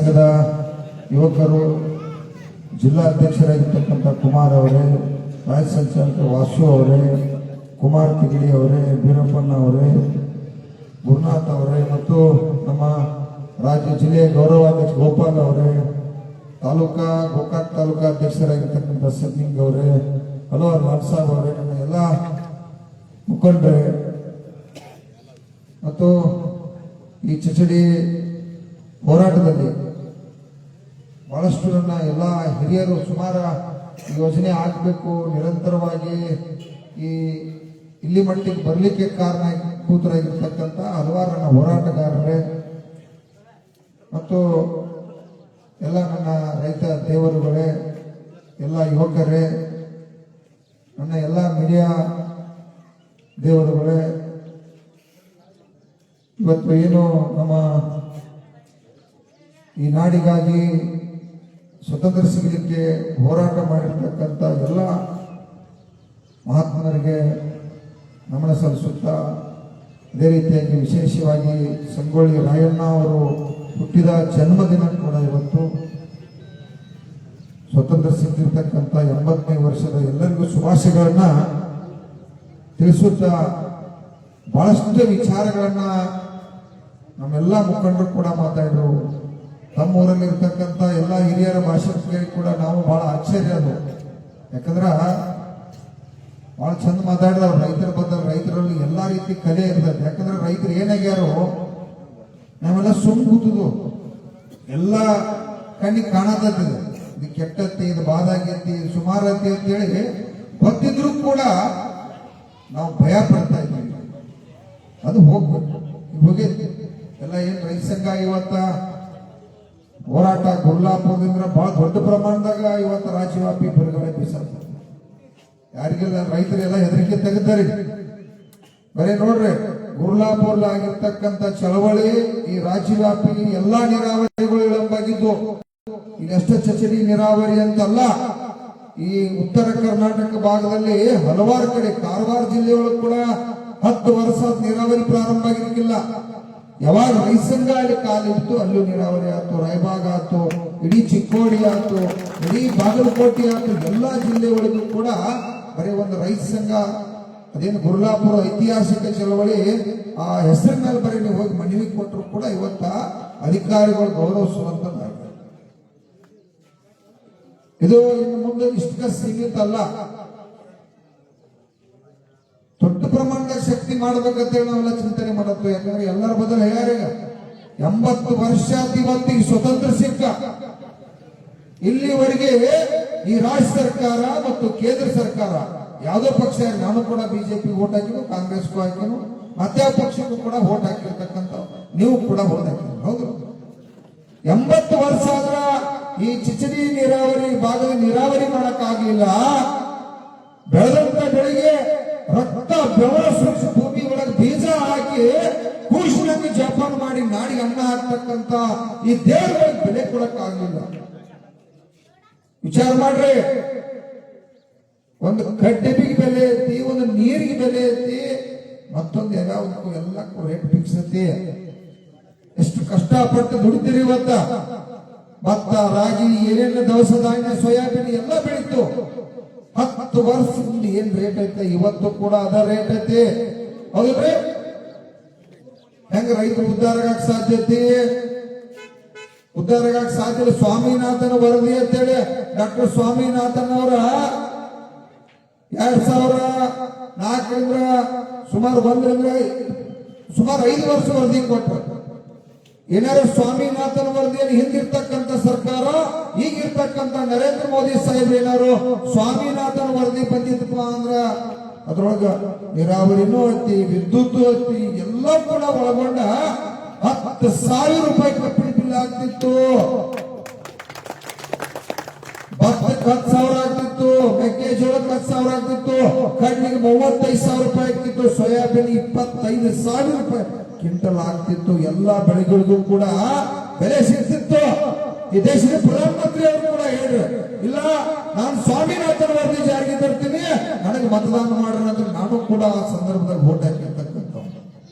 ಸಂಘದ ಯುವಕರು ಜಿಲ್ಲಾ ಅಧ್ಯಕ್ಷರಾಗಿರ್ತಕ್ಕಂಥ ಕುಮಾರ್ ಅವರೇ, ರಾಜ್ಯ ಸಂಚಾಲಕ ವಾಸು ಅವರೇ, ಕುಮಾರ್ ತಿಗಡಿ ಅವರೇ, ಬೀರಪ್ಪಣ್ಣ ಅವರೇ, ಗುರುನಾಥ್ ಅವರೇ ಮತ್ತು ನಮ್ಮ ರಾಜ್ಯ ಜಿಲ್ಲೆಯ ಗೌರವಾಧ್ಯಕ್ಷ ಗೋಪಾಲ್ ಅವರೇ, ಗೋಕಾಕ್ ತಾಲೂಕಾ ಅಧ್ಯಕ್ಷರಾಗಿರ್ತಕ್ಕಂಥ ಸದ್ದಿಂಗ್ ಅವರೇ, ಹಲವಾರು ಲಾಲ್ ಸಾಹೇಬ್ ಅವರೇ, ನಮ್ಮ ಎಲ್ಲ ಮುಖಂಡರೇ ಮತ್ತು ಈ ಚಚಡಿ ಹೋರಾಟದಲ್ಲಿ ಬಹಳಷ್ಟು ನನ್ನ ಎಲ್ಲ ಹಿರಿಯರು ಸುಮಾರು ಯೋಜನೆ ಆಗಬೇಕು ನಿರಂತರವಾಗಿ ಇಲ್ಲಿ ಮಟ್ಟಿಗೆ ಬರಲಿಕ್ಕೆ ಕಾರಣಭೂತರಾಗಿರ್ತಕ್ಕಂಥ ಹಲವಾರು ನನ್ನ ಹೋರಾಟಗಾರರೇ ಮತ್ತು ಎಲ್ಲ ನನ್ನ ರೈತ ದೇವರುಗಳೇ, ಎಲ್ಲ ಯುವಕರೇ, ನನ್ನ ಎಲ್ಲ ಮೀಡಿಯಾ ದೇವರುಗಳೇ, ಇವತ್ತು ಏನು ನಮ್ಮ ಈ ನಾಡಿಗಾಗಿ ಸ್ವತಂತ್ರ ಸಿಗಲಿಕ್ಕೆ ಹೋರಾಟ ಮಾಡಿರ್ತಕ್ಕಂಥ ಎಲ್ಲ ಮಹಾತ್ಮರಿಗೆ ನಮನ ಸಲ್ಲಿಸುತ್ತಾ, ಅದೇ ರೀತಿಯಾಗಿ ವಿಶೇಷವಾಗಿ ಸಂಗೊಳ್ಳಿ ರಾಯಣ್ಣ ಅವರು ಹುಟ್ಟಿದ ಜನ್ಮದಿನ ಕೂಡ ಇವತ್ತು ಸ್ವತಂತ್ರ ಸಿಕ್ಕಿರ್ತಕ್ಕಂಥ 80ನೇ ವರ್ಷದ ಎಲ್ಲರಿಗೂ ಶುಭಾಶಯಗಳನ್ನ ತಿಳಿಸುತ್ತಾ, ಬಹಳಷ್ಟು ವಿಚಾರಗಳನ್ನ ನಮ್ಮೆಲ್ಲ ಮುಖಂಡರು ಕೂಡ ಮಾತಾಡಿದ್ರು. ತಮ್ಮೂರಲ್ಲಿರ್ತಕ್ಕಂಥ ಎಲ್ಲ ಹಿರಿಯರ ಭಾಷಣಗಳಿಗೆ ಕೂಡ ನಾವು ಬಹಳ ಆಶ್ಚರ್ಯ ಅದು. ಯಾಕಂದ್ರ ಬಹಳ ಚಂದ ಮಾತಾಡಿದ್ರು ರೈತರ ಬದಲು. ರೈತರಲ್ಲಿ ಎಲ್ಲಾ ರೀತಿ ಕಲೆ ಇರ್ತದೆ. ಯಾಕಂದ್ರೆ ರೈತರು ಏನಾಗ್ಯಾರೋ ನಾವೆಲ್ಲ ಸುಮ್ ಕೂತದು ಎಲ್ಲ ಕಣ್ಣಿಗೆ ಕಾಣತದೆ. ಇದು ಕೆಟ್ಟತ್ತಿ, ಇದು ಬಾದಾಗೈತಿ, ಸುಮಾರತಿ ಅಂತೇಳಿ ಗೊತ್ತಿದ್ರು ಕೂಡ ನಾವು ಭಯ ಪಡ್ತಾ ಇದ್ದೀವಿ. ಅದು ಹೋಗ್ಬೇಕು, ಹೋಗೈತಿ ಎಲ್ಲ. ಏನ್ ರೈತ ಸಂಘ ಇವತ್ತ ಹೋರಾಟ ಗುರ್ಲಾಪುರದಿಂದ ಬಹಳ ದೊಡ್ಡ ಪ್ರಮಾಣದಾಗ ಇವತ್ತು ರಾಜ್ಯವ್ಯಾಪಿ ಬಿಡುಗಡೆ ಬೀಸತ್ತೆ. ಯಾರಿಗೆಲ್ಲ ರೈತರೆಲ್ಲ ಹೆದರಿಕೆ ತೆಗೆದಾರೆ. ಬರೀ ನೋಡ್ರಿ, ಗುರ್ಲಾಪುರ ಆಗಿರ್ತಕ್ಕಂಥ ಚಳವಳಿ ಈ ರಾಜ್ಯವ್ಯಾಪಿ ಎಲ್ಲಾ ನೀರಾವರಿಗಳು ವಿಳಂಬಾಗಿದ್ದು. ಇದೆಷ್ಟೇ ಚಚಡಿ ನೀರಾವರಿ ಅಂತಲ್ಲ, ಈ ಉತ್ತರ ಕರ್ನಾಟಕ ಭಾಗದಲ್ಲಿ ಹಲವಾರು ಕಡೆ, ಕಾರವಾರ ಜಿಲ್ಲೆಯೊಳಗೆ ಕೂಡ 10 ವರ್ಷ ನೀರಾವರಿ ಪ್ರಾರಂಭ ಆಗಿರ್ಲಿಲ್ಲ. ಯಾವಾಗ ರೈತ ಸಂಘ ಅಲ್ಲಿ ಕಾಲಿತ್ತು ಅಲ್ಲೂ ನೀರಾವರಿ ಆಯ್ತು, ರಾಯಬಾಗ ಆಯ್ತು, ಇಡೀ ಚಿಕ್ಕೋಡಿ ಆಯ್ತು, ಇಡೀ ಬಾಗಲಕೋಟೆ ಆಯ್ತು, ಎಲ್ಲಾ ಜಿಲ್ಲೆ ಒಳಗೂ ಕೂಡ ಬರೀ ಒಂದು ರೈತ ಸಂಘ. ಅದೇನು ಗುರ್ಲಾಪುರ ಐತಿಹಾಸಿಕ ಚಳವಳಿ ಆ ಹೆಸರಿನಲ್ಲಿ ಬರೀ ನೀವು ಹೋಗಿ ಮನವಿ ಕೊಟ್ಟರು ಕೂಡ ಇವತ್ತ ಅಧಿಕಾರಿಗಳು ಗೌರವಿಸುವಂತ. ಇದು ಇನ್ನು ಮುಂದೆ ಇಷ್ಟ ಸೀಮಿತ ಅಲ್ಲ, ದೊಡ್ಡ ಪ್ರಮಾಣದ ಶಕ್ತಿ ಮಾಡಬೇಕಂತೇಳಿ ನಾವೆಲ್ಲ ಚಿಂತನೆ ಮಾಡತ್ತು. ಯಾಕಂದ್ರೆ ಎಲ್ಲರ ಬದಲು ಹೇಳ್ಯಾರೀಗ 80 ವರ್ಷ ಇವತ್ತಿಗೆ ಸ್ವತಂತ್ರ ಸಿಕ್ಕ. ಇಲ್ಲಿವರೆಗೆ ಈ ರಾಜ್ಯ ಸರ್ಕಾರ ಮತ್ತು ಕೇಂದ್ರ ಸರ್ಕಾರ ಯಾವುದೋ ಪಕ್ಷ, ನಾನು ಕೂಡ ಬಿಜೆಪಿ ವೋಟ್ ಹಾಕಿನು, ಕಾಂಗ್ರೆಸ್ಗೂ ಹಾಕಿನು, ಮತ್ತೆ ಪಕ್ಷಕ್ಕೂ ಕೂಡ ವೋಟ್ ಹಾಕಿರ್ತಕ್ಕಂಥ ನೀವು ಕೂಡ ವೋಟ್ ಹಾಕಿದ್ರು. ಹೌದು, 80 ವರ್ಷ ಆದ್ರ ಈ ಚಿಚಡಿ ನೀರಾವರಿ ಭಾಗದ ನೀರಾವರಿ ಮಾಡಕ್ಕಾಗಲಿಲ್ಲ. ಬೆಳೆದಂತ ಬೆಳೆಗೆ ರಕ್ತ ಬೆವರ ಸುರಿಸಿ ಭೂಮಿ ಒಳಗೆ ಬೀಜ ಹಾಕಿ ಕೂಸಿನಲ್ಲಿ ಜಪಾನ ಮಾಡಿ ನಾಡಿಗೆ ಅನ್ನ ಹಾಕ್ತಕ್ಕಂತ ಈ ದೇವರಿಗೆ ಬೆಲೆ ಕೊಡಕ್ಕಾಗಲಿಲ್ಲ. ವಿಚಾರ ಮಾಡ್ರಿ, ಒಂದು ಕಡ್ಡೆಬಿಗೆ ಬೆಲೆ ಐತಿ, ಒಂದು ನೀರಿಗೆ ಬೆಲೆ ಐತಿ, ಮತ್ತೊಂದು ಎಲ್ಲಕ್ಕೂ ರೇಟ್ ಫಿಕ್ಸ್ ಐತಿ. ಎಷ್ಟು ಕಷ್ಟಪಟ್ಟು ದುಡಿತೀರಿ ಇವತ್ತ. ಭತ್ತ, ರಾಗಿ, ಏನೇನು ದವಸ ಧಾನ್ಯ, ಸೋಯಾಬೀನ್ ಎಲ್ಲ ಬೆಳೀತು. 10 ವರ್ಷದಿಂದ ಏನ್ ರೇಟ್ ಐತೆ ಇವತ್ತು ಕೂಡ ಅದ ರೇಟ್ ಐತಿ. ಹೌದ್ರಿ? ಹೆಂಗ ರೈತರು ಉದ್ಧಾರಗಾಕ ಸಾಧ್ಯತೆ? ಉದ್ಧಾರಗಾಕ ಸಾಧ್ಯ. ಸ್ವಾಮಿನಾಥನ್ ವರದಿ ಅಂತೇಳಿ ಡಾಕ್ಟರ್ ಸ್ವಾಮಿನಾಥನ್ ಅವರ 2004ರಿಂದ ಸುಮಾರು 5 ವರ್ಷ ವರದಿ ಕೊಟ್ಟರು. ಏನಾದ್ರು ಸ್ವಾಮಿನಾಥನ್ ವರದಿಯಲ್ಲಿ ಹಿಂದಿರ್ತಕ್ಕಂಥ ಸರ್ಕಾರ, ಈಗಿರ್ತಕ್ಕಂಥ ನರೇಂದ್ರ ಮೋದಿ ಸಾಹೇಬ್ರು ಏನಾರು ಸ್ವಾಮಿನಾಥನ್ ವರದಿ ಬಂದಿತ್ತಪ್ಪ ಅಂದ್ರ ಅದ್ರೊಳಗ ನೀರಾವರಿನೂ ಐತಿ, ವಿದ್ಯುತ್ ಐತಿ, ಎಲ್ಲ ಕೂಡ ಒಳಗೊಂಡ 10,000 ರೂಪಾಯಿ ಕಬ್ಬಿಣ ಬಿಲ್ ಆಗ್ತಿತ್ತು. ಭತ್ತಕ್ಕೆ 10,000 ಆಗ್ತಿತ್ತು, ಮೆಕ್ಕೆಜೋಳಕ್ಕೆ 10,000 ಆಗ್ತಿತ್ತು, ಕಣ್ಣಿಗೆ 35,000 ರೂಪಾಯಿ ಆಗ್ತಿತ್ತು, ಸೋಯಾಬೀನ್ 25,000 ರೂಪಾಯಿ ಕ್ವಿಂಟಲ್ ಆಗ್ತಿತ್ತು. ಎಲ್ಲಾ ಬೆಳೆಗಳಿಗೂ ಕೂಡ ಬೆಲೆ ಸಿಗ್ತಿತ್ತು. ಈ ದೇಶದ ಪ್ರಧಾನಮಂತ್ರಿ ಅವರು ಕೂಡ ಹೇಳಿದ್ರು, ಇಲ್ಲ ನಾನು ಸ್ವಾಮಿನಾಥನ್ ವರದಿ ಜಾರಿಗೆ ತರ್ತೀನಿ, ನನಗೆ ಮತದಾನ ಮಾಡ್ರಿ ಅಂದ್ರೆ ನಾನು ಕೂಡ ಆ ಸಂದರ್ಭದಾಗ ವೋಟ್ ಹಾಕಿರ್ತಕ್ಕಂಥ.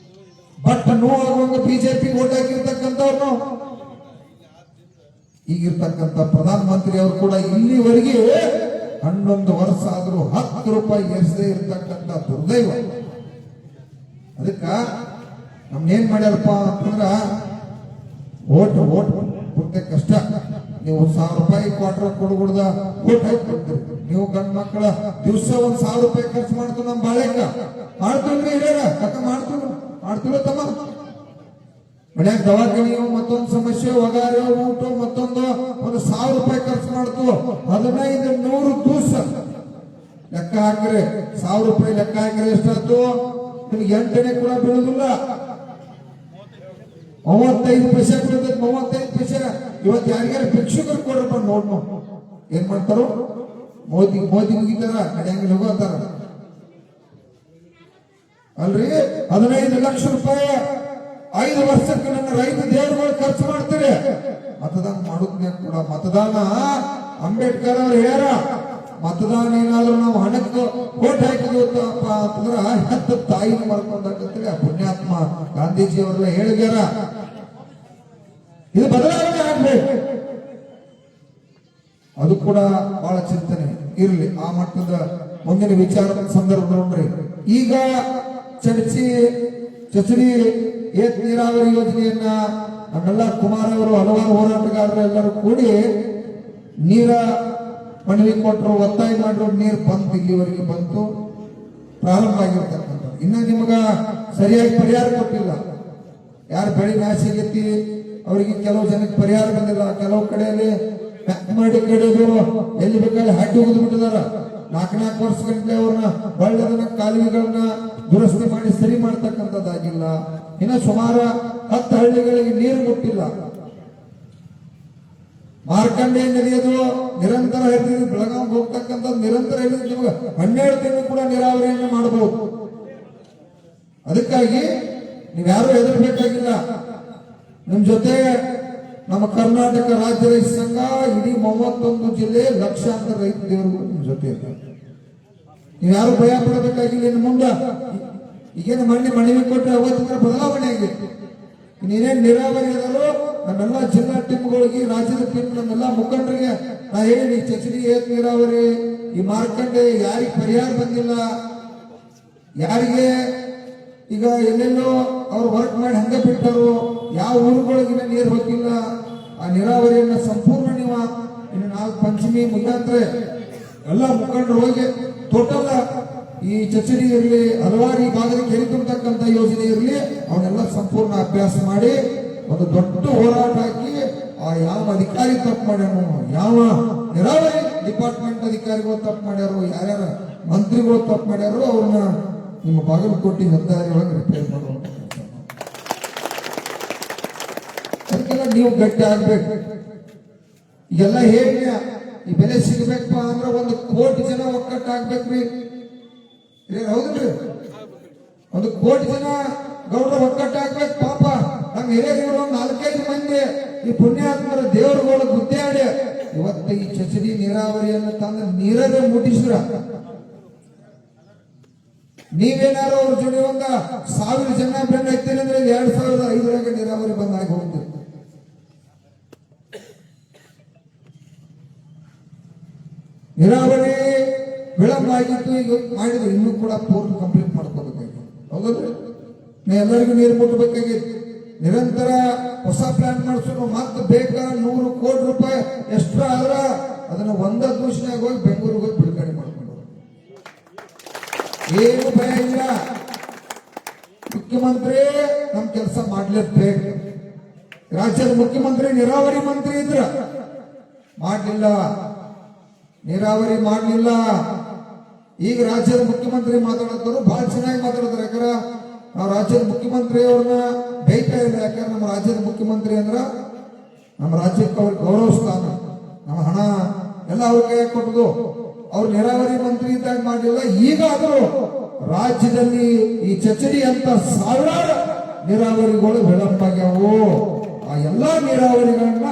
ಬಟ್ ನೋಡುವಾಗ ಬಿಜೆಪಿ ವೋಟ್ ಹಾಕಿರ್ತಕ್ಕಂಥವ್ರು ಈಗಿರ್ತಕ್ಕಂಥ ಪ್ರಧಾನ ಮಂತ್ರಿ ಅವರು ಕೂಡ ಇಲ್ಲಿವರೆಗೆ 11 ವರ್ಷ ಆದರೂ 10 ರೂಪಾಯಿ ಏರಿಸದೇ ಇರ್ತಕ್ಕಂಥ ದುರ್ದೈವ. ಅದಕ್ಕ ನಮ್ನೇನ್ ಮಾಡ್ಯಾರಪ್ಪ ಅಂತಂದ್ರ ಓಟ್ ಕೊಡ್ತೆ ಕಷ್ಟ. ನೀವು 1000 ರೂಪಾಯಿ ಕ್ವಾರ್ಟರ್ ಕೊಡ್ಬಿಡ್ದ ಓಟ್ ಹಾಕಿ ಕೊಡ್ತೀರಿ. ನೀವು ಗಂಡ್ ಮಕ್ಕಳ ದಿವಸ 1000 ರೂಪಾಯಿ ಖರ್ಚು ಮಾಡ್ತೀವಿ. ನಮ್ ಬಾಳೆಕ ಮಾಡ್ತೀವ್ರಿ ಹಿರಿಯರ ಕಕ್ಕ ಮಾಡ್ತೀವ ತಮ್ಮ. ಮನ್ಯಾಗ ದವಾಖಾನೆಯು ಮತ್ತೊಂದು ಸಮಸ್ಯೆ, ಒಗಾರ ಊಟ ಮತ್ತೊಂದು 1000 ರೂಪಾಯಿ ಖರ್ಚು ಮಾಡ್ತು. 1500 ದಿವಸ ಲೆಕ್ಕ ಹಾಕ್ರಿ. 1000 ರೂಪಾಯಿ ಲೆಕ್ಕ ಹಾಕ್ರಿ ಎಷ್ಟಾಯ್ತು? ನಿಮ್ಗೆ 8 ಕೂಡ ಬೀಳುದಿಲ್ಲ. 35 ಪೈಸೆ ಬೀಳ್ತೈತಿ. 35 ಪೈಸೆ ಇವತ್ತು ಯಾರಿಗಾರ ಭಿಕ್ಷುಕರು ಕೊಡ್ರಪ್ಪ ನೋಡ್ ಏನ್ ಮಾಡ್ತಾರೋ ಮೋದಿ ಮುಗಿತಾರ ಕಡೆಯಂಗಿಲ್ಲ ಹೋಗೋತಾರ ಅಲ್ರಿ. 15 ಲಕ್ಷ ರೂಪಾಯಿ 5 ವರ್ಷಕ್ಕೆ ನನ್ನ ರೈತ ದೇವರುಗಳು ಖರ್ಚು ಮಾಡ್ತಾರೆ. ಮತದಾನ ಮಾಡೋದ್ನ್ಯಾಗ ಕೂಡ ಮತದಾನ ಅಂಬೇಡ್ಕರ್ ಅವ್ರು ಹೇಳ್ಯಾರ, ಮತದಾನ ಏನಾದ್ರು ನಾವು ಹಣಕ್ಕೆ ಓಟ್ ಹಾಕಿದ್ವಪ್ಪ ಅಂತಂದ್ರ ಹೆತ್ತ ತಾಯಿನ ಮಾಡ್ಕೊಂಡಾಗತ್ತೇಳಿ ಆ ಪುಣ್ಯಾತ್ಮ ಗಾಂಧೀಜಿ ಅವರೆಲ್ಲ ಹೇಳಿದ್ಯಾರ. ಇದು ಬದಲಾವಣೆ ಆಗ್ಬೇಕು. ಅದು ಕೂಡ ಬಹಳ ಚಿಂತನೆ ಇರ್ಲಿ. ಆ ಮಟ್ಟದ ಮುಂದಿನ ವಿಚಾರದ ಸಂದರ್ಭ ನೋಡ್ರಿ. ಈಗ ಚಚಡಿ ಏತ್ ನೀರಾವರಿ ಯೋಜನೆಯನ್ನ ನಮ್ಮೆಲ್ಲ ಕುಮಾರ್ ಅವರು ಹಲವಾರು ಹೋರಾಟಗಾರರು ಎಲ್ಲರೂ ಕೂಡಿ ನೀರ ಮನವಿ ಕೊಟ್ಟರು, ಒತ್ತಾಯ ಮಾಡಿದ್ರು. ನೀರು ಬಂತು, ಇಲ್ಲಿವರೆಗೆ ಬಂತು, ಪ್ರಾರಂಭ ಆಗಿರ್ತಕ್ಕಂಥ. ಇನ್ನ ನಿಮಗ ಸರಿಯಾಗಿ ಪರಿಹಾರ ಕೊಟ್ಟಿಲ್ಲ. ಯಾರು ಬೆಳೆ ನಾಶ ಆಗೈತಿ ಅವರಿಗೆ ಕೆಲವು ಜನಕ್ಕೆ ಪರಿಹಾರ ಬಂದಿಲ್ಲ. ಕೆಲವು ಕಡೆಯಲ್ಲಿ ಮಾಡಿ ಕಡೆದು ಎಲ್ಲಿ ಬೇಕಾದ್ರೆ ಹಡ್ಡಿ ಹೋಗಿದ್ ಬಿಟ್ಟಿದಾರ. 4 ವರ್ಷ ಗಂಟೆ ಅವ್ರನ್ನ ಬಳ್ಳದನ್ನ ಕಾಲುವೆಗಳನ್ನ ದುರಸ್ತಿ ಮಾಡಿ ಸರಿ ಮಾಡ್ತಕ್ಕಂಥದ್ದಾಗಿಲ್ಲ. ಇನ್ನು ಸುಮಾರು 10 ಹಳ್ಳಿಗಳಿಗೆ ನೀರು ಮುಟ್ಟಿಲ್ಲ. ಮಾರ್ಕಂಡೇಯ ನದಿಯದು ನಿರಂತರ ಹರಿದಿದ್ದು ಬೆಳಗಾವಿಗೆ ಹೋಗ್ತಕ್ಕಂಥ ನಿರಂತರ ಹರಿದಿದ್ದು ನಿಮಗೆ 12 ತಿಂಗಳು ಕೂಡ ನೀರಾವರಿಯನ್ನು ಮಾಡಬಹುದು. ಅದಕ್ಕಾಗಿ ನೀವ್ಯಾರು ಹೆದರ್ಬೇಕಾಗಿಲ್ಲ. ನಿಮ್ ಜೊತೆ ನಮ್ಮ ಕರ್ನಾಟಕ ರಾಜ್ಯ ರೈತ ಸಂಘ ಇಡೀ 31 ಜಿಲ್ಲೆ ಲಕ್ಷಾಂತರ ರೈತ ದೇವರು ನಿಮ್ ಜೊತೆ ಇದ್ದಾರೆ. ನೀವ್ಯಾರು ಭಯ ಪಡಬೇಕಾಗಿಲ್ಲ. ಇನ್ನು ಮುಂದೆ ಈಗೇನು ಮನವಿ ಕೊಟ್ಟರೆ ಅವತ್ತಿನ ಬದಲಾವಣೆ ಆಗಿದೆ. ಇನ್ನೇನೇನು ನೀರಾವರಿ ಅದಾರೋ ನಮ್ಮೆಲ್ಲ ಜಿಲ್ಲಾ ಟೀಮ್ಗಳಿಗೆ, ರಾಜ್ಯದ ಟೀಮ್, ನಮ್ಮೆಲ್ಲ ಮುಖಂಡರಿಗೆ ನಾ ಹೇಳಿ ಚಚಡಿ ಏತ್ ನೀರಾವರಿ ಈ ಮಾರ್ಕಂಡೆ ಯಾರಿಗೆ ಪರಿಹಾರ ಬಂದಿಲ್ಲ, ಯಾರಿಗೆ ಈಗ ಎಲ್ಲೆಲ್ಲೋ ಅವ್ರು ವರ್ಕ್ ಮಾಡಿ ಹಂಗೆ ಬಿಟ್ಟರು, ಯಾವ ಊರುಗಳಿಗಿನ ನೀರು ಹೋಗಿಲ್ಲ, ಆ ನೀರಾವರಿಯನ್ನ ಸಂಪೂರ್ಣ ನೀವು ಇನ್ನು 4 ಪಂಚಮಿ ಮುಗಿಯಂತ್ರೆ ಎಲ್ಲ ಮುಖಂಡರು ಹೋಗಿ ಟೋಟಲ್ ಈ ಚಚಡಿ ಇರಲಿ, ಹಲವಾರು ಈ ಭಾಗದಲ್ಲಿ ಕೆರೆ ತುಂಬತಕ್ಕಂಥ ಯೋಜನೆ ಇರಲಿ, ಅವನ್ನೆಲ್ಲ ಸಂಪೂರ್ಣ ಅಭ್ಯಾಸ ಮಾಡಿ ಒಂದು ದೊಡ್ಡ ಹೋರಾಟ ಹಾಕಿ ಆ ಯಾವ ಅಧಿಕಾರಿ ತಪ್ಪು ಮಾಡ್ಯಾರೋ, ಯಾವ ನೀರಾವರಿ ಡಿಪಾರ್ಟ್ಮೆಂಟ್ ಅಧಿಕಾರಿಗಳು ತಪ್ಪು ಮಾಡ್ಯಾರೋ, ಯಾರ್ಯಾರ ಮಂತ್ರಿಗಳು ತಪ್ಪು ಮಾಡ್ಯಾರೋ ಅವ್ರನ್ನ ನಿಮ್ಮ ಬಾಗಲಕೋಟೆ ಹೆದ್ದಾರಿ ಒಳಗೆ ರಿಪೇರ್ ಮಾಡುವಂತ. ಅದಕ್ಕೆಲ್ಲ ನೀವು ಗಟ್ಟಿ ಆಗ್ಬೇಕು. ಈಗೆಲ್ಲ ಹೇಳಿ ಈ ಬೆಲೆ ಸಿಗ್ಬೇಕಪ್ಪ ಅಂದ್ರೆ 1 ಕೋಟಿ ಜನ ಒಕ್ಕಟ್ಟಾಗ್ಬೇಕ್ರಿ. ಹೌದ್ರಿ, 1 ಕೋಟಿ ಜನ ಗೌಡ್ರ ಒಕ್ಕಟ್ಟಾಗ್ಬೇಕು. ಪಾಪ ನಮ್ಮ ಹಿರಿಯರು 4-5 ಮಂದಿ ಈ ಪುಣ್ಯಾತ್ಮರ ದೇವರುಗಳು ಗುದ್ದಾಡಿ ಇವತ್ತು ಈ ಚಚಡಿ ನೀರಾವರಿಯನ್ನು ತಂದು ನೀರೇ ಮುಟ್ಟಿಸಿದ್ರ. ನೀವೇನಾರು ಅವ್ರ ಜೊತೆ 1000 ಜನ ಬೆಂಡ್ ಐತೇನೆ ಅಂದ್ರೆ 2005 ನೀರಾವರಿ ಬಂದಾಗಿ ಹೋಗ್ತೀವಿ. ನೀರಾವರಿ ವಿಳಂಬ ಆಗಿತ್ತು, ಈಗ ಮಾಡಿದ್ರು. ಇನ್ನೂ ಕೂಡ ಪೂರ್ತಿ ಕಂಪ್ಲೀಟ್ ಮಾಡ್ಕೋಬೇಕಾಗಿ. ಹೌದಲ್ರಿ? ಎಲ್ಲರಿಗೂ ನೀರು ಮುಟ್ಟಬೇಕಾಗಿತ್ತು. ನಿರಂತರ ಹೊಸ ಪ್ಲಾನ್ ಮಾಡಿಸೋರು ಮತ್ತೆ ಬೇಕಾ 100 ಕೋಟಿ ರೂಪಾಯಿ ಎಕ್ಸ್ಟ್ರಾ ಆದ್ರ ಅದನ್ನ 1 ದಿವಸನಾಗ ಹೋಗಿ ಬೆಂಗಳೂರಿಗೆ ಹೋಗಿ ಬಿಡುಗಡೆ ಮಾಡ್ಕೊಂಡು ಏನು ಭಯ ಇಲ್ಲ. ಮುಖ್ಯಮಂತ್ರಿ ನಮ್ ಕೆಲಸ ಮಾಡ್ಲೇಬೇಕು. ರಾಜ್ಯದ ಮುಖ್ಯಮಂತ್ರಿ ನೀರಾವರಿ ಮಂತ್ರಿ ಇದ್ರ ಮಾಡ್ಲಿಲ್ಲ, ನೀರಾವರಿ ಮಾಡ್ಲಿಲ್ಲ. ಈಗ ರಾಜ್ಯದ ಮುಖ್ಯಮಂತ್ರಿ ಮಾತಾಡೋರು ಬಹಳ ಚೆನ್ನಾಗಿ ಮಾತಾಡ್ತಾರೆ. ಯಾಕಂದ್ರೆ ನಾವು ರಾಜ್ಯದ ಮುಖ್ಯಮಂತ್ರಿ ಅವ್ರನ್ನ ಬೈತಾ ಇಲ್ಲ. ಯಾಕಂದ್ರೆ ನಮ್ಮ ರಾಜ್ಯದ ಮುಖ್ಯಮಂತ್ರಿ ಅಂದ್ರ ನಮ್ಮ ರಾಜ್ಯಕ್ಕೆ ಅವ್ರ ಗೌರವ ಸ್ಥಾನ, ನಮ್ಮ ಹಣ ಎಲ್ಲ ಅವ್ರ ಕೈ ಕೊಟ್ಟದು. ಅವ್ರು ನೀರಾವರಿ ಮಂತ್ರಿ ಇದ್ದಾಗ ಮಾಡಲಿಲ್ಲ. ಈಗಾದರೂ ರಾಜ್ಯದಲ್ಲಿ ಈ ಚಚಡಿ ಅಂತ ಸಾವಿರಾರು ನೀರಾವರಿಗಳು ವಿಳಂಬ ಆಗ್ಯಾವು. ಆ ಎಲ್ಲಾ ನೀರಾವರಿಗಳನ್ನ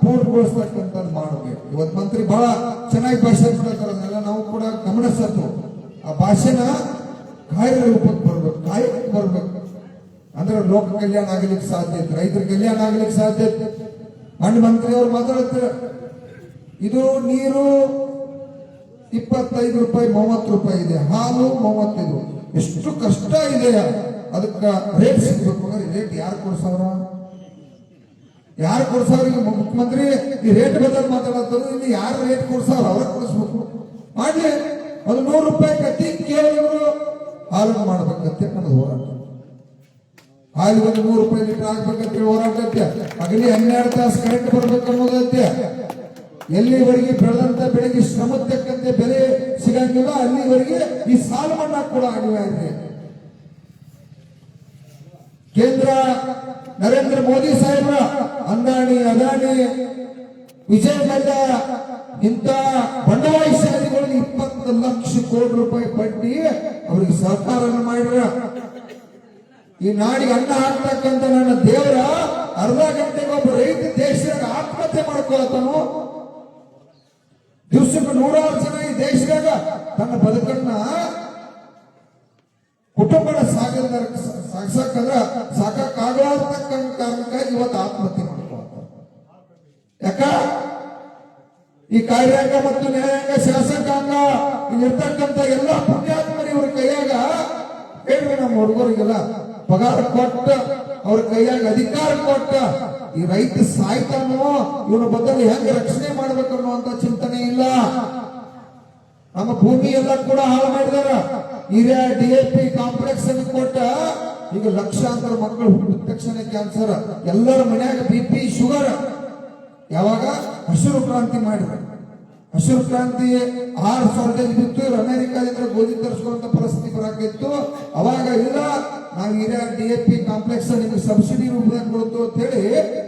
ಪೂರ್ಣಗೊಳಿಸ್ತಕ್ಕಂಥದ್ದು ಮಾಡಬೇಕು. ಇವತ್ತು ಮಂತ್ರಿ ಬಹಳ ಚೆನ್ನಾಗಿ ಭಾಷೆ ಮಾಡ್ತಾರೆ. ಅದನ್ನೆಲ್ಲ ನಾವು ಕೂಡ ಗಮನಿಸತ್ತು. ಆ ಭಾಷೆನ ಕಾರ್ಯ ರೂಪಕ್ಕೆ ಬರ್ಬೇಕು, ಕಾಯಕ್ಕೆ ಬರ್ಬೇಕು. ಅಂದ್ರೆ ಲೋಕ ಕಲ್ಯಾಣ ಆಗ್ಲಿಕ್ಕೆ ಸಾಧ್ಯತೆ, ರೈತರ ಕಲ್ಯಾಣ ಆಗ್ಲಿಕ್ಕೆ ಸಾಧ್ಯತೆ. ಹಣ್ಣು ಮಂತ್ರಿ ಅವ್ರು ಮಾತಾಡ್ತಾರೆ, ಇದು ನೀರು 25 ರೂಪಾಯಿ 30 ರೂಪಾಯಿ ಇದೆ, ಹಾಲು 35. ಎಷ್ಟು ಕಷ್ಟ ಇದೆ, ಅದಕ್ಕೆ ರೇಟ್ ಸಿಗ್ಬೇಕು. ರೇಟ್ ಯಾರು ಕೊಡ್ಸವ್ರ? ಯಾರು ಕೊಡ್ಸವ್ರ? ಈಗ ಮುಖ್ಯಮಂತ್ರಿ ಈ ರೇಟ್ ಬದಲು ಮಾತಾಡೋದು, ಇಲ್ಲಿ ಯಾರು ರೇಟ್ ಕೊಡ್ಸವ್ರ ಅವ್ರ ಕೊಡಿಸ್ಬೇಕು. ಮಾಡ್ಲಿ, ಅದು 100 ರೂಪಾಯಿ ಕಟ್ಟಿ ಕೇಳಿದ್ರು ಹಾಲನ್ನು ಮಾಡ್ಬೇಕಂತೆ ನಮ್ದು ಹೋರಾಟ. ಹಾಲು ಒಂದು 100 ರೂಪಾಯಿ ಲೀಟರ್ ಆಗ್ಬೇಕಂತ ಹೋರಾಟ ಐತೆ. ಅಗಲಿ 12 ತಾಸು ಕರೆಂಟ್ ಬರ್ಬೇಕು ಅನ್ನೋದೈತೆ. ಎಲ್ಲಿವರೆಗೆ ಬೆಳೆದಂತ ಬೆಳೆಗೆ ಶ್ರಮ ತಕ್ಕಂತೆ ಬೆಲೆ ಸಿಗಂಗಿಲ್ಲ, ಅಲ್ಲಿವರೆಗೆ ಈ ಸಾಲ ಮನ್ನಾ ಕೂಡ ಅನಿವಾರ್ಯ. ಕೇಂದ್ರ ನರೇಂದ್ರ ಮೋದಿ ಸಾಹೇಬ್ರ ಅಂದಾಣಿ, ಅದಾನಿ, ವಿಜಯ್ ಮಲ್ಯ ಇಂಥ ಬಂಡವಾಳಶಾಲಿಗಳಿಗೆ 20 ಲಕ್ಷ ಕೋಟಿ ರೂಪಾಯಿ ಬಡ್ಡಿ ಅವರಿಗೆ ಸಹಕಾರನ ಮಾಡಿದ್ರ. ಈ ನಾಡಿಗೆ ಅನ್ನ ಹಾಕ್ತಕ್ಕಂಥ ನನ್ನ ದೇವರ ಅರ್ಧ ಗಂಟೆಗೆ ಒಬ್ಬ ರೈತ ದೇಶದಾಗ ಆತ್ಮಹತ್ಯೆ ಮಾಡ್ಕೊಳತಾನು. ದಿವಸಕ್ಕೆ 100 ಜನ ಈ ದೇಶದಾಗ ತನ್ನ ಬದುಕನ್ನ ಕುಟುಂಬದ ಸಾಗಿಸಕ್ಕಂದ್ರ ಸಾಕಾಗಲಾರ್ತಕ್ಕಂಥ ಕಾರಣಕ್ಕಾಗಿ ಇವತ್ತು ಆತ್ಮಹತ್ಯೆ ಮಾಡ್ಕೊಳ್ತಾರೆ. ಯಾಕ? ಈ ಕಾರ್ಯಾಂಗ ಮತ್ತು ನ್ಯಾಯಾಂಗ ಶಾಸಕಾಂಗ ಇಲ್ಲಿರ್ತಕ್ಕಂಥ ಎಲ್ಲ ಪುಣ್ಯಾತ್ಮರಿ ಇವ್ರ ಕೈಯಾಗ ಹೇಳ್ರಿ, ನಮ್ಮ ಹುಡುಗರಿಗೆಲ್ಲ ಪಗಾರ ಕೊಟ್ಟ, ಅವ್ರ ಕೈಯಾಗ ಅಧಿಕಾರ ಕೊಟ್ಟ, ಈ ರೈತ ಸಾಯ್ತಾನೋ ಇವನ ಬದಲು ಹೆಂಗ್ ರಕ್ಷಣೆ ಮಾಡ್ಬೇಕು ಅನ್ನುವಂತ ಚಿಂತನೆ ಇಲ್ಲ. ನಮ್ಮ ಭೂಮಿ ಎಲ್ಲ ಕೂಡ ಹಾಳು ಮಾಡಿದಾರ. ಹಿರಿಯ DAP ಕಾಂಪ್ಲೆಕ್ಸ್ ಅನ್ನು ಕೊಟ್ಟ, ಈಗ ಲಕ್ಷಾಂತರ ಮಕ್ಕಳು ಹುಟ್ಟಿದ ತಕ್ಷಣ ಕ್ಯಾನ್ಸರ್, ಎಲ್ಲರ ಮನ್ಯಾಗ BP ಶುಗರ್. ಯಾವಾಗ ಹಸಿರು ಕ್ರಾಂತಿ ಮಾಡಿದ್ರು, ಹಸಿರು ಕ್ರಾಂತಿ 6 ಸಾವಿರ ಬಿತ್ತು, ಅಮೆರಿಕಾದಿಂದ ಗೋಧಿ ತರಿಸುವಂತ ಪರಿಸ್ಥಿತಿ ಬರಾಕಿತ್ತು. ಅವಾಗ ಇಲ್ಲ, ನಾವು ಹಿರಿಯ DAP ಕಾಂಪ್ಲೆಕ್ಸ್ ನಿಮಗೆ ಸಬ್ಸಿಡಿ ರೂಪದಾಗ ಕೊಡುತ್ತು ಅಂತ ಹೇಳಿ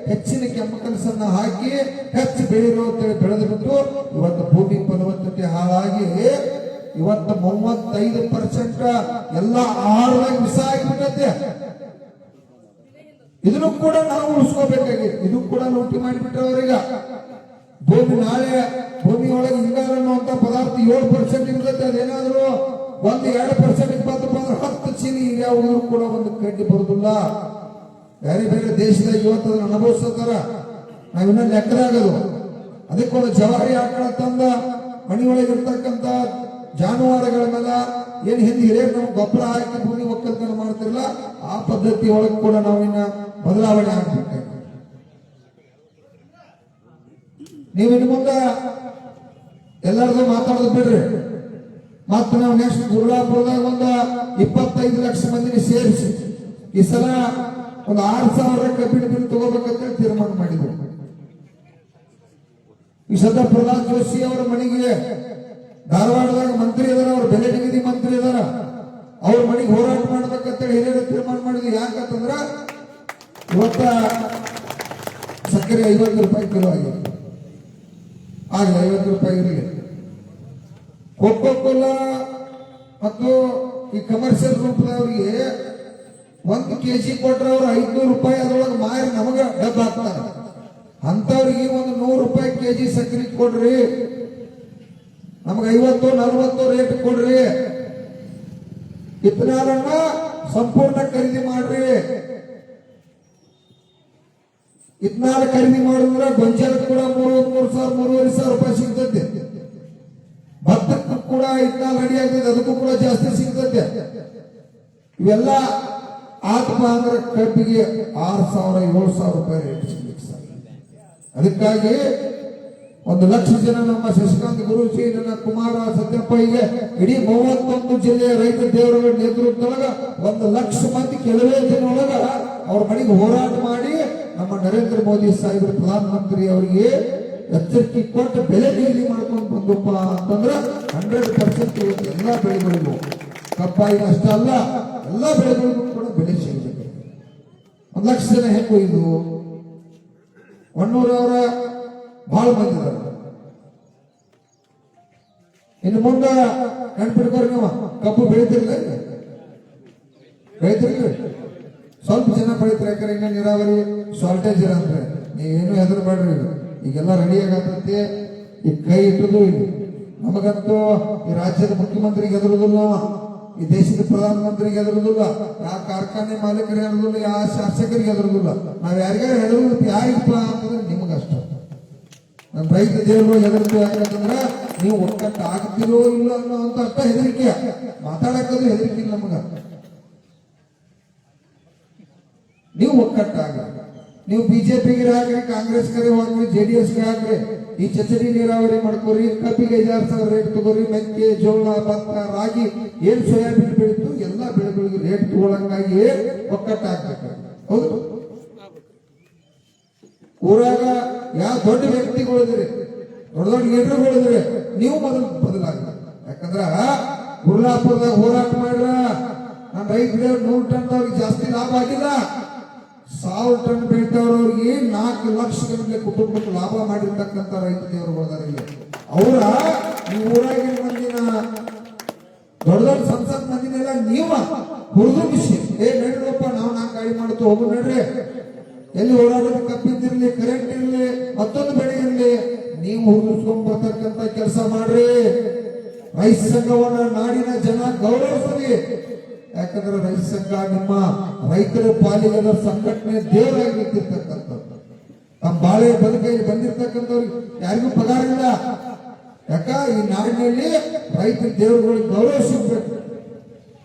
ಹೆಚ್ಚಿನ ಕೆಮಿಕಲ್ಸ್ ಅನ್ನ ಹಾಕಿ ಹೆಚ್ಚು ಬೆಳೆಯಿರೋ ಅಂತ ಹೇಳಿ ಬೆಳೆದು ಬಿಟ್ಟು ಇವತ್ತು ಭೂಮಿ ಫಲವತ್ತತೆ ಹಾಳಾಗಿ ಇವತ್ತು 35% ಎಲ್ಲ ಆಹಾರದಾಗ ವಿಷ ಆಗಿಬಿಟ್ಟೈತೆ. ಇದನ್ನು ಕೂಡ ನಾವು ಉಳಿಸ್ಕೋಬೇಕಾಗಿ, ಇದು ಕೂಡ ಲೂಟಿ ಮಾಡಿಬಿಟ್ಟವರೀಗ. ಭೂಮಿ ನಾಳೆ ಭೂಮಿಯೊಳಗೆ ಇಂಗಾಲ ಅನ್ನುವಂತ ಪದಾರ್ಥ 7% ಇರ್ತೈತೆ. ಅದೇನಾದ್ರು 1-2% ಇಪ್ಪತ್ತು 10 ಚೀನಿ ಯಾವುದು ಕೂಡ ಒಂದು ಕಡ್ಡಿ ಬರುದಿಲ್ಲ. ಬೇರೆ ಬೇರೆ ದೇಶದಾಗ ಇವತ್ತು ಅದನ್ನು ಅನುಭವಿಸ್ತಾರ, ನಾವಿನ್ನ ಲೆಕ್ಕದಾಗದು. ಅದಕ್ಕೊಂದು ಜವಾರಿ ಆಕಳ ತಂದ ಮನೆಯೊಳಗಿರ್ತಕ್ಕಂಥ ಜಾನುವಾರುಗಳ ಮೇಲೆ ಏನ್ ಹಿಂದೆ ಹಿರಿಯರು ನಾವು ಗೊಬ್ಬರ ಹಾಕಿ ಭೂಮಿ ಒಕ್ಕಲ್ತನ ಮಾಡ್ತಿರಲ್ಲ, ಆ ಪದ್ಧತಿ ಒಳಗೆ ಕೂಡ ನಾವಿನ್ನ ಬದಲಾವಣೆ ಆಗ್ಬೇಕು. ನೀವಿನ್ನು ಮುಂದೆ ಎಲ್ಲರದು ಮಾತಾಡೋದು ಬಿಡ್ರಿ. ಮತ್ತೆ ನಾವು ನೆಕ್ಸ್ಟ್ ಗುರುಳಾಪುರದಾಗ ಒಂದು 25 ಲಕ್ಷ ಮಂದಿನ ಸೇರಿಸಿ ಈ ಸಲ ಒಂದು 6,000 ಕಬ್ಬಿಣ ಬಿಲ್ ತಗೋಬೇಕಂತ ತೀರ್ಮಾನ ಮಾಡಿದ್ರು. ಈ ಸದ ಪ್ರಹ್ಲಾದ್ ಜೋಶಿ ಅವರ ಮನೆಗೆ ಧಾರವಾಡದಾಗ ಮಂತ್ರಿ ಇದಾರ, ಅವ್ರ ಬೆಲೆ ನಿಗದಿ ಮಂತ್ರಿ ಇದಾರ, ಅವ್ರ ಮನೆಗೆ ಹೋರಾಟ ಮಾಡ್ಬೇಕಂತೇಳಿ ಹಿರಿಯರು ತೀರ್ಮಾನ ಮಾಡಿದ್ವಿ. ಯಾಕಂತಂದ್ರ ಇವತ್ತ ಸಕ್ಕರೆ 50 ರೂಪಾಯಿ ಕಿಲೋ ಆಗಿದೆ, ಆಗಲಿ 50 ರೂಪಾಯಿ ಇರಲಿ. ಕೋಕೋ ಕೋಲಾ ಮತ್ತು ಈ ಕಮರ್ಷಿಯಲ್ ರೂಪದವರಿಗೆ 1 kg ಕೊಟ್ರೆ ಅವ್ರು 500 ರೂಪಾಯಿ ಅದರೊಳಗೆ ಮಾರಿ ನಮಗ ಡಬ್ಬ ಹಾಕ್ತಾರೆ. ಅಂತವ್ರಿಗೆ ಒಂದು 100 ರೂಪಾಯಿ kg ಸಕ್ಕರೆ ಕೊಡ್ರಿ, ನಮಗೆ 50-40 ರೇಟ್ ಕೊಡ್ರಿ. ಇಥನಾಲನ್ನ ಸಂಪೂರ್ಣ ಖರೀದಿ ಮಾಡ್ರಿ. ಇಥನಾಲ್ ಖರೀದಿ ಮಾಡಿದ್ರೆ ಗೊಂಜಾಲ ಕೂಡ 3,000-3,500 ರೂಪಾಯಿ ಸಿಗ್ತದೆ. ಭತ್ತಕ್ಕೂ ಕೂಡ ಇಥನಾಲ್ ರೆಡಿ ಆಗ್ತದೆ, ಅದಕ್ಕೂ ಕೂಡ ಜಾಸ್ತಿ ಸಿಗ್ತದೆ. ಇವೆಲ್ಲ ಆತ್ಮ ಅಂದ್ರೆ ಕಬ್ಬಿಗೆ 6,000-7,000 ರೂಪಾಯಿ ರೇಟ್ ಸಿಗ್ಲಿಕ್ಕೆ ಸಾಧ್ಯ. ಅದಕ್ಕಾಗಿ 1 ಲಕ್ಷ ಜನ ನಮ್ಮ ಶಶಿಕಾಂತ್ ಗುರೂಜಿ, ನನ್ನ ಕುಮಾರ ಸತ್ಯಪ್ಪ, ಹೀಗೆ ಇಡೀ 31 ಜಿಲ್ಲೆಯ ರೈತ ದೇವರುಗಳ ನೇತೃತ್ವದೊಳಗ 1 ಲಕ್ಷ ಮಂದಿ ಕೆಲವೇ ದಿನ ಒಳಗ ಅವ್ರ ಮನೆಗೆ ಹೋರಾಟ ಮಾಡಿ ನಮ್ಮ ನರೇಂದ್ರ ಮೋದಿ ಸಾಹೇಬರು ಪ್ರಧಾನಮಂತ್ರಿ ಅವರಿಗೆ ಎಚ್ಚರಿಕೆ ಕೊಟ್ಟು ಬೆಲೆ ನಿಗದಿ ಮಾಡ್ಕೊಂಡು ಬಂದಪ್ಪ ಅಂತಂದ್ರ 100% ಇವತ್ತು ಎಲ್ಲಾ ಬೆಳೆಗಳಿಗೂ, ಕಬ್ಬಾಗಿ ಅಷ್ಟ ಅಲ್ಲ ಎಲ್ಲಾ ಬೆಳೆಗಳಿಗೂ ಕೂಡ ಬೆಲೆ ಸಿಗಬೇಕು. 1 ಲಕ್ಷ ಜನ ಹೆಂಗು ಇದು ಹೊನ್ನೂರು ಅವರ ಬಹಳ ಮಂದಿ ಇದ್ದಾರೆ. ಇನ್ನು ಮುಂದೆ ನೆನ್ಪಿಡ್ಕೋರಿ, ನೀವು ಕಬ್ಬು ಬೆಳಿತಿರ್ಲಿ, ಸ್ವಲ್ಪ ಜನ ಬೆಳಿತಾರೆ. ಯಾಕಂದ್ರೆ ಇನ್ನ ನೀರಾವರಿ ಶಾರ್ಟೇಜ್ ಇರಂದ್ರೆ ನೀವೇನು ಹೆದರ್ಬೇಡ್ರಿ. ಈಗೆಲ್ಲ ರೆಡಿ ಆಗತ್ತೆ. ಈ ಕೈ ಇಟ್ಟದು ನಮಗಂತೂ ಈ ರಾಜ್ಯದ ಮುಖ್ಯಮಂತ್ರಿಗೆ ಹೆದರುದಿಲ್ಲ, ಈ ದೇಶದ ಪ್ರಧಾನಮಂತ್ರಿಗೆ ಹೆದರುದಿಲ್ಲ, ಯಾವ ಕಾರ್ಖಾನೆ ಮಾಲೀಕರಿಗೆ ಹೆದರುದಿಲ್ಲ, ಯಾವ ಶಾಸಕರಿಗೆ ಹೆದರುದಿಲ್ಲ. ನಾವ್ ಯಾರಿಗಾರು ಹೆದರುದು ಯಾರಿಗಪ್ಪ ಅಂತಂದ್ರೆ ನಿಮಗಷ್ಟ. ನಮ್ಮ ರೈತ ದೇವರು ಹೆದರ್ತೀವಿ. ಯಾಕಂದ್ರೆ ನೀವು ಒಕ್ಕಟ್ಟು ಆಗ್ತಿರೋ ಇಲ್ಲ ಅನ್ನೋ ಅಂತ ಅರ್ಥ ಹೆದರಿಕೆ. ಮಾತಾಡಕ್ಕದು ಹೆದರಿಕೆ ಇಲ್ಲ ನಮಗ. ನೀವು ಒಕ್ಕಟ್ಟಾಗ ನೀವು ಬಿಜೆಪಿಗೆ ಹಾಕ್ರಿ, ಕಾಂಗ್ರೆಸ್ಗೆ ಹಾಕ್ರಿ, JDSಗೆ ಹಾಕ್ರಿ. ಈ ಚಚಡಿ ನೀರಾವರಿ ಮಾಡ್ಕೋರಿ, ಕಬ್ಬಿಗೆ 5,000 ರೇಟ್ ತಗೋರಿ, ಮೆಕ್ಕೆ, ಜೋಳ, ಭತ್ತ, ರಾಗಿ, ಏನ್ ಸೋಯಾಬೀನ್ ಬೆಳೀತು ಎಲ್ಲ ಬೆಳೆಗಳಿಗೆ ರೇಟ್ ತಗೊಳಂಗಾಗಿ ಒಕ್ಕಟ್ಟಾಗ್ಬೇಕು. ಹೌದು, ಊರಾಗ ಯಾವ ದೊಡ್ಡ ವ್ಯಕ್ತಿಗಳಿದ್ರಿ, ದೊಡ್ಡ ದೊಡ್ಡ ಲೀಡರ್ಗಳಿದ್ರಿ, ನೀವು ಮೊದಲು ಬದಲಾಗ್ಬೇಕು. ಯಾಕಂದ್ರ ಗುರುಲಾಪುರದಾಗ ಹೋರಾಟ ಮಾಡ್ರ ನಮ್ಮ ರೈತರು 100 ಟನ್ ಜಾಸ್ತಿ ಲಾಭ ಆಗಿಲ್ಲ. 1000 ಟನ್ ಬೆಳಿತವ್ರವ್ರಿಗೆ 4 ಲಕ್ಷ ಗಂಟೆ ಕುಟುಂಬಕ್ಕೆ ಲಾಭ ಮಾಡಿರ್ತಕ್ಕಂಥ ರೈತ ದೇವರುಗಳಿದಾರೆ ಇಲ್ಲಿ. ಅವರ ಈ ಊರಾಗಿನ ಮಂದಿನ ದೊಡ್ಡ ದೊಡ್ಡ ಸಂಸತ್ ಮಂದಿನೆಲ್ಲ ನೀವ ಹುರಿದುಂಬಿಸಿ ನಡ್ರಪ್ಪ, ನಾವು 4 ಗಾಡಿ ಮಾಡ್ತು ಹೋಗು ನಡ್ರಿ. ಎಲ್ಲಿ ಹೋರಾಟದ ಕಬ್ಬಿದ್ದಿರ್ಲಿ, ಕರೆಂಟ್ ಇರ್ಲಿ, ಮತ್ತೊಂದು ಬೆಳೆ ಇರ್ಲಿ, ನೀವು ಹುರಿದುಸ್ಕೊಂಡ್ ಬರ್ತಕ್ಕಂಥ ಕೆಲಸ ಮಾಡ್ರಿ. ರೈತ ಸಂಘವನ್ನ ನಾಡಿನ ಜನ ಗೌರವಿಸ್ರಿ. ಯಾಕಂದ್ರೆ ರೈತ ಸಂಘ ನಿಮ್ಮ ರೈತರ ಪಾಲಿಗದ ಸಂಘಟನೆ ದೇವರಾಗಿ ನಿಂತಿರ್ತಕ್ಕಂಥದ್ದು. ತಮ್ಮ ಬಾಳೆ ಬದುಕಲ್ಲಿ ಬಂದಿರ್ತಕ್ಕಂಥವ್ರಿಗೆ ಯಾರಿಗೂ ಪಗಾರ ಇಲ್ಲ. ಯಾಕ ಈ ನಾಡಿನಲ್ಲಿ ರೈತರ ದೇವರುಗಳಿಗೆ ಗೌರವ ಸಿಗ್ಬೇಕು.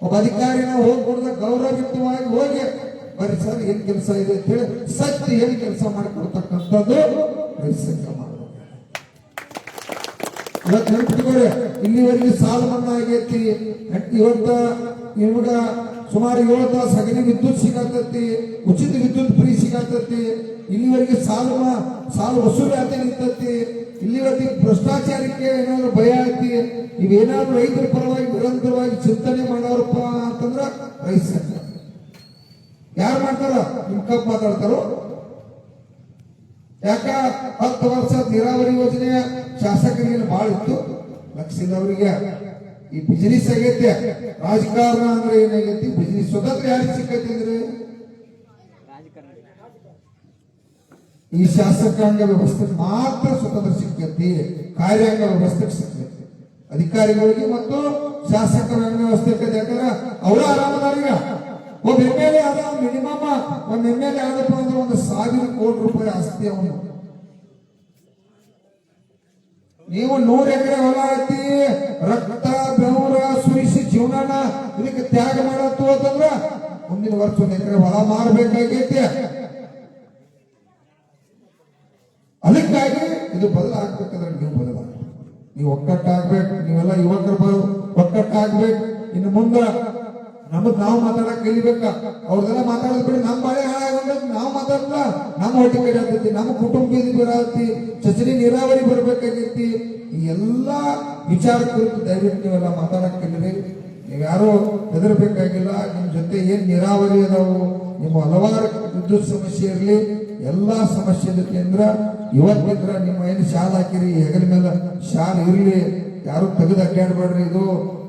ಒಬ್ಬ ಅಧಿಕಾರಿನ ಹೋಗ್ಕೊಡ್ದ ಗೌರವಯುತವಾಗಿ ಹೋಗಿ ಬರೀ ಸರ್ ಏನ್ ಕೆಲಸ ಇದೆ ಅಂತ ಹೇಳಿ ಸತ್ಯ ಏನ್ ಕೆಲಸ ಮಾಡಿಕೊಡ್ತಕ್ಕಂಥದ್ದು ರೈತ ಸಂಘ ಮಾಡಬೇಕು. ಇವತ್ತು ನೆನಪಿಟ್ಕೋರಿ, ಇಲ್ಲಿವರೆಗೆ ಸಾಲ ಮನ್ನಾ ಆಗೈತಿ. ಇವತ್ತ ನಿಮ್ಗ ಸುಮಾರು 7 ತಾಸು ಹಗಲಿ ವಿದ್ಯುತ್ ಸಿಗತೈತಿ, ಉಚಿತ ವಿದ್ಯುತ್ ಫ್ರೀ ಸಿಗತೈತಿ. ಇಲ್ಲಿವರೆಗೆ ಸಾಲ ವಸೂಲಿ ಆತ ನಿಂತೈತಿ. ಇಲ್ಲಿವರೆಗೆ ಭ್ರಷ್ಟಾಚಾರಕ್ಕೆ ಏನಾದ್ರು ಭಯ ಐತಿ. ಇವೇನಾದ್ರು ರೈತರ ಪರವಾಗಿ ನಿರಂತರವಾಗಿ ಚಿಂತನೆ ಮಾಡೋರಪ್ಪ ಅಂತಂದ್ರ ರೈತ ಸಂಘ. ಯಾರು ಮಾಡ್ತಾರ? ನಿಮ್ ಕಬ್ಬು ಮಾತಾಡ್ತಾರೋ? ಯಾಕ 10 ವರ್ಷ ನೀರಾವರಿ ಯೋಜನೆ ಶಾಸಕರಿಗೆ ಬಹಳ ಇತ್ತು, ಲಕ್ಷದವರಿಗೆ ಈ ಬಿಸಿನೆಸ್ ಆಗೈತೆ. ರಾಜಕಾರಣ ಅಂದ್ರೆ ಏನಾಗೈತಿ? ಬಿಸಿನೆಸ್. ಸ್ವತಂತ್ರ ಯಾರಿಗೆ ಸಿಕ್ಕೈತಿ ಅಂದ್ರೆ ಈ ಶಾಸಕಾಂಗ ವ್ಯವಸ್ಥೆ ಮಾತ್ರ ಸ್ವತಂತ್ರ ಸಿಕ್ಕೈತಿ, ಕಾರ್ಯಾಂಗ ವ್ಯವಸ್ಥೆ ಸಿಕ್ಕೈತಿ ಅಧಿಕಾರಿಗಳಿಗೆ ಮತ್ತು ಶಾಸಕರ ವ್ಯವಸ್ಥೆ. ಯಾಕಂದ್ರೆ ಅವರ ಆರಾಮದಾರಿಗ ಒಬ್ಬ MLA ಆದ ಮಿನಿಮಮ್ ಒಂದು MLA ಆದಪ್ಪ ಅಂದ್ರೆ 1,000 ಕೋಟಿ ರೂಪಾಯಿ ಆಸ್ತಿ ಅವನು. ನೀವು 100 ಎಕರೆ ಹೊಲ ಐತಿ, ರಕ್ತ ಬೆವರ ಸುರಿಸಿ ಜೀವನ ಇದಕ್ಕೆ ತ್ಯಾಗ ಮಾಡತ್ತು ಅಂತಂದ್ರ ಮುಂದಿನ ವರ್ಷ 1 ಎಕರೆ ಹೊಲ ಮಾರಬೇಕಾಗೈತಿ. ಅದಕ್ಕಾಗಿ ಇದು ಬದಲಾಗಬೇಕಾದ್ರೆ ನೀವು ಬದಲಾಗಬೇಕು, ನೀವು ಒಕ್ಕಟ್ಟಾಗ್ಬೇಕು. ನೀವೆಲ್ಲ ಯುವಕರು ಒಕ್ಕಟ್ಟಾಗ್ಬೇಕು. ಇನ್ನು ಮುಂದೆ ನಾವು ಮಾತಾಡಕ್ ಕಲಿಬೇಕ. ಅವ್ರದೆಲ್ಲ ಮಾತಾಡೋದ್ ಬಿಡಿ, ನಮ್ಮ ಬಾಳೆ ಹಾಳಾಗ ನಾವು ಮಾತಾಡಲ್ಲ. ನಮ್ಮ ಹೊಟ್ಟೆ ಕಡೆ ಆಗ್ತೈತಿ, ನಮ್ಮ ಕುಟುಂಬ ಬರತಿ, ಚಚಡಿ ನೀರಾವರಿ ಬರ್ಬೇಕಾಗೈತಿ. ಈ ಎಲ್ಲಾ ವಿಚಾರ ಕುರಿತು ದಯವಿಟ್ಟು ನೀವೆಲ್ಲ ಮಾತಾಡಕ್ ಕಲಿರಿ. ನೀವ್ಯಾರು ಹೆದರ್ಬೇಕಾಗಿಲ್ಲ. ನಿಮ್ ಜೊತೆ ಏನ್ ನೀರಾವರಿ ಅದಾವು, ನಿಮ್ಮ ಹಲವಾರು ವಿದ್ಯುತ್ ಸಮಸ್ಯೆ ಇರಲಿ, ಎಲ್ಲಾ ಸಮಸ್ಯೆ ಕೇಂದ್ರ ಇವತ್ತಿಂದ್ರ ನಿಮ್ಮ ಏನು ಶಾಲೆ ಹಾಕಿರಿ, ಹೆಗಲ ಮೇಲೆ ಶಾಲೆ ಇರ್ಲಿ, ಯಾರು ತೆಗೆದು ಅಡ್ಡಾಡ್ಬೇಡ್ರಿ. ಇದು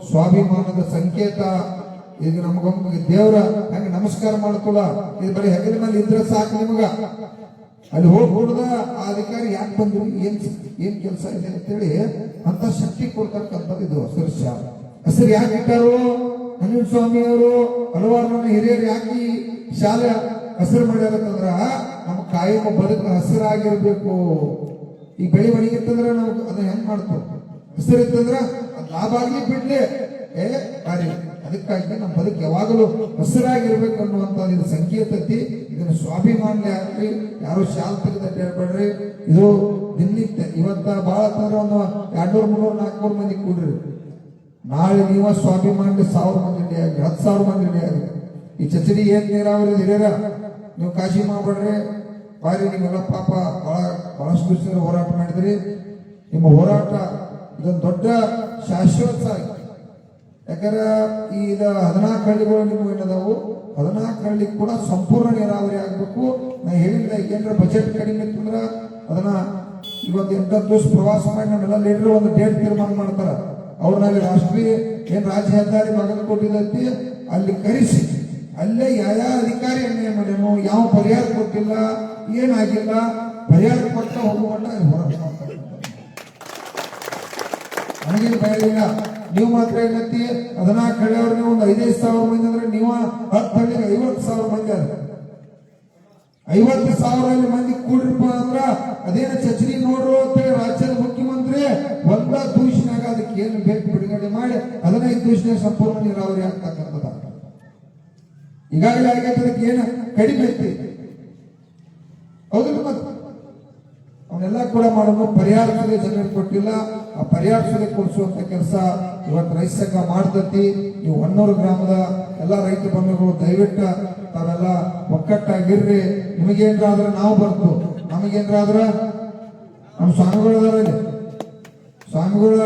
ಸ್ವಾಭಿಮಾನದ ಸಂಕೇತ. ಈಗ ನಮಗೊಮ್ಮೆ ದೇವರ ಹಂಗ ನಮಸ್ಕಾರ ಮಾಡ್ಕೊಳ, ಇದು ಬರೀ ಹೆಗಲ ಮೇಲೆ ಇದ್ರೆ ಸಾಕು ನಿಮಗ. ಅಲ್ಲಿ ಹೋಗ್ಬಿಡ್ದ ಆ ಅಧಿಕಾರಿ ಯಾಕೆ ಬಂದ್ರು, ಏನ್ ಕೆಲಸ ಇದೆ ಅಂತೇಳಿ ಅಂತ ಶಕ್ತಿ ಕೊಡ್ತಕ್ಕಂಥದ್ದು ಇದು ಹಸಿರು ಶಾಲೆ. ಹಸಿರು ಯಾಕೆ ಇಟ್ಟಾರು? ನಂಜುಂಡ ಸ್ವಾಮಿ ಅವರು ಹಲವಾರು ನನ್ನ ಹಿರಿಯರು ಯಾಕೆ ಶಾಲೆ ಹಸಿರು ಮಾಡ್ಯಾರಂತಂದ್ರ ನಮ್ಮ ಕಾಯಕ ಬದುಕು ಹಸಿರಾಗಿರ್ಬೇಕು. ಈ ಬೆಳೆ ಒಣಗಿತ್ತಂದ್ರ ನಾವು ಅದನ್ನ ಹೆಂಗ್ ಮಾಡ್ತೇವೆ? ಹಸಿರು ಇತ್ತಂದ್ರ ಅದ್ ಲಾಭ ಆಗ್ಲಿ ಬಿಡ್ಲಿ ಕಾರ್ಯ. ಅದಕ್ಕಾಗಿ ನಮ್ಮ ಬದುಕು ಯಾವಾಗಲೂ ಹಸಿರಾಗಿರ್ಬೇಕು ಅನ್ನುವಂಥದ್ದು ಇದು ಸಂಕೇತತಿ. ಇದನ್ನು ಸ್ವಾಭಿಮಾನ್ಯ ಆಗ್ರಿ, ಯಾರು ಶಾಲ್ ತೆಗೆದ ಹೇಳ್ಬೇಡ್ರಿ. ಇದು ದಿನನಿತ್ಯ ಇವತ್ತ ಬಹಳ ತರ ಒಂದು 200, 300, 400 ಮಂದಿ ಕೂಡ್ರಿ. ನಾಳೆ ನೀವ ಸ್ವಾಭಿಮಾನ್ಯ 1000 ಮಂದಿ ರೆಡಿ ಆಗಿ 10,000 ಮಂದಿ ರೆಡಿ ಆಗಿ. ಈ ಚಚಡಿ ಏನ್ ನೀರಾವರಿ ಹಿರಿಯರ ನೀವು ಕಾಶಿ ಮಾಡ್ಬೇಡ್ರಿ. ಬಾರಿ ನೀವೆಲ್ಲ ಪಾಪ ಬಹಳಷ್ಟು ದಿವಸ ಹೋರಾಟ ಮಾಡಿದ್ರಿ. ನಿಮ್ಮ ಹೋರಾಟ ಇದೊಂದು ದೊಡ್ಡ ಶಾಶ್ವತ. ಯಾಕಂದ್ರೆ ಈ 14 ಹಳ್ಳಿಗಳು ನಿಮ್ಗೆ ಏನದಾವು, 14 ಹಳ್ಳಿ ಕೂಡ ಸಂಪೂರ್ಣ ನೀರಾವರಿ ಆಗ್ಬೇಕು. ನಾ ಹೇಳಿಲ್ಲ, ಏನಾರ ಬಜೆಟ್ ಕಡಿಮೆ ಇತ್ತಂದ್ರ ಅದನ್ನ ಇವತ್ತು 8 ದಿವಸ ಪ್ರವಾಸ ಮಾಡಿ ನಮ್ಮೆಲ್ಲ ಲೀಡರ್ ಒಂದು ಡೇಟ್ ತೀರ್ಮಾನ ಮಾಡ್ತಾರ. ಅವ್ರನ್ನ ರಾಷ್ಟ್ರೀಯ ಏನ್ ರಾಜ್ಯ ಹೆದ್ದಾರಿ ಬಾಗಲಕೋಟೆ ಅಲ್ಲಿ ಕರೆಸಿ ಅಲ್ಲೇ ಯಾವ ಅಧಿಕಾರಿ ಅನ್ಯಾಯ ಮಾಡ್ಯಾನೋ, ಯಾವ ಪರಿಹಾರ ಕೊಟ್ಟಿಲ್ಲ, ಏನಾಗಿಲ್ಲ, ಪರಿಹಾರ ಕೊಟ್ಟ ಹೋಗುವಂತ ಹೋರಾಟ ಮಾಡ್ತಾರೆ. ನನಗೇನು ಭಯ ಇಲ್ಲ. ನೀವು ಮಾತ್ರ ಏನೈತಿ 14 ಹಳ್ಳಿಯವ್ರು ನೀವು ಒಂದು 5,000 ಮಂದಿ ಅಂದ್ರೆ ನೀವು 10 ಹಳ್ಳಿಗೆ 50,000 ಮಂದಿ ಅದ 50,000 ಮಂದಿ ಕೂಡ್ರಿಪ್ಪ ಅಂದ್ರ ಅದೇನ ಚಚರಿ ನೋಡ್ರು ಅಂತೇಳಿ ರಾಜ್ಯದ ಮುಖ್ಯಮಂತ್ರಿ ಒಂದ ದೂಷಣೆಗ ಅದಕ್ಕೆ ಏನು ಬೇಕು ಬಿಡುಗಡೆ ಮಾಡಿ 15 ದೂಷಣೆ ಸಂಪೂರ್ಣ ನೀರಾವರಿ ಆಗ್ತಕ್ಕಂಥದ. ಈಗಾಗಲೇ ಆಗೈತೆ ಅದಕ್ಕೆ ಏನು ಕಡಿಮೆ ಐತಿ ಹೌದಿಲ್ಲ. ಮತ್ತೆ ಅವನ್ನೆಲ್ಲ ಕೂಡ ಮಾಡೋದು ಪರಿಹಾರ ಸಭೆ ಜನರಿಗೆ ಕೊಟ್ಟಿಲ್ಲ. ಆ ಪರಿಹಾರ ಸಭೆ ಕೊಡಿಸುವಂತ ಕೆಲಸ ಇವತ್ತು ರೈತ ಸಂಘ ಮಾಡ್ತತಿ. ನೀವು ಹೊನ್ನೂರು ಗ್ರಾಮದ ಎಲ್ಲ ರೈತ ಬಂಧುಗಳು ದಯವಿಟ್ಟು ತಾವೆಲ್ಲ ಒಕ್ಕಟ್ಟಾಗಿರ್ರಿ. ನಿಮಗೇನ್ರಾದ್ರೆ ನಾವು ಬರ್ತು, ನಮಗೇನ್ರಾದ್ರೆ ನಮ್ಮ ಸ್ವಾಮಿಗಳು ಸ್ವಾಮಿಗಳ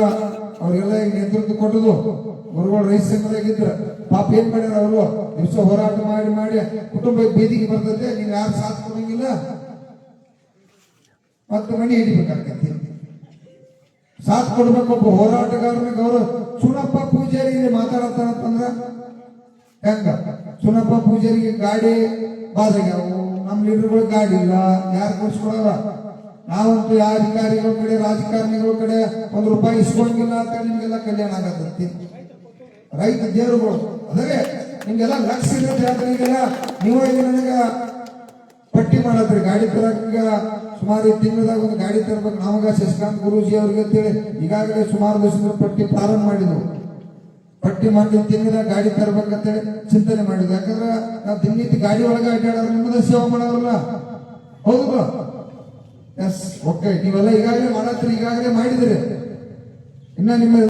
ಅವ್ರಿಗೆಲ್ಲ ಈಗ ನೇತೃತ್ವ ಕೊಟ್ಟದು ಗುರುಗಳು ರೈತ ಸಂಘದಾಗಿದ್ರ ಪಾಪ ಏನ್ ಮಾಡ್ಯಾರ ಅವರು ದಿವಸ ಹೋರಾಟ ಮಾಡಿ ಮಾಡಿ ಕುಟುಂಬ ಬೀದಿಗೆ ಬರ್ತದೆ. ನೀವು ಯಾರು ಸಾಥ್ ಕೊಡಂಗಿಲ್ಲ, ಮತ್ತೆ ಮನೆ ಹಿಡಿಬೇಕಾಗ್ತೈತಿ. ಸಾಥ್ ಕೊಡ್ಬೇಕು. ಒಬ್ಬ ಹೋರಾಟಗಾರನ ಗೌರವ. ಚುನಪ್ಪ ಪೂಜಾರಿ ಇಲ್ಲಿ ಮಾತಾಡತ್ತಾರಂತಂದ್ರ ಹೆಂಗ? ಚುನಪ್ಪ ಪೂಜಾರಿಗೆ ಗಾಡಿ ಬಾದಾಗ್ಯಾವು, ನಮ್ಮ ಲೀಡರ್ಗಳು ಗಾಡಿ ಇಲ್ಲ, ಯಾರು ಕೊಡ್ಸ್ಕೊಡವ್ರ? ನಾವಂತೂ ಯಾವ ಅಧಿಕಾರಿಗಳ ಕಡೆ ರಾಜಕಾರಣಿಗಳ ಕಡೆ ₹1 ಇಸ್ಕೊಂಗಿಲ್ಲ ಅಂತ ನಿಮ್ಗೆಲ್ಲ ಕಲ್ಯಾಣ ಆಗತ್ತಂತಿ. ರೈತ ದೇವರುಗಳು ಅದೇ ನಿಮ್ಗೆಲ್ಲ ಲಕ್ಷ ಇರೋದ್ರಿಗೆಲ್ಲ ನೀವು ನನಗ ಪಟ್ಟಿ ಮಾಡತ್ರಿ ಗಾಡಿ ತರಕ ಸುಮಾರು ತಿಂಗಳದಾಗ ಒಂದು ಗಾಡಿ ತರಬೇಕು. ನಮಗ ಶಶಿಕಾಂತ್ ಗುರೂಜಿ ಅವ್ರಿಗೆ ಅಂತೇಳಿ ಈಗಾಗಲೇ ಸುಮಾರು ದಿವಸಗಳ ಪಟ್ಟಿ ಪ್ರಾರಂಭ ಮಾಡಿದ್ವು. ಪಟ್ಟಿ ಮಾಡಿ ತಿಂಗಳದಾಗ ಗಾಡಿ ತರಬೇಕಂತೇಳಿ ಚಿಂತನೆ ಮಾಡಿದ್ವಿ. ಯಾಕಂದ್ರೆ ನಾವು ದಿನನಿತ್ಯ ಗಾಡಿ ಒಳಗೆ ಅಡ್ಡಾಡೋರು ನಿಮ್ಮದ ಸೇವೆ ಮಾಡೋರಲ್ಲ, ಹೌದು. ಎಸ್ ಓಕೆ, ನೀವೆಲ್ಲ ಈಗಾಗಲೇ ಮಾಡತ್ರಿ, ಈಗಾಗಲೇ ಮಾಡಿದ್ರಿ. ಇನ್ನ ನಿಮ್ಮ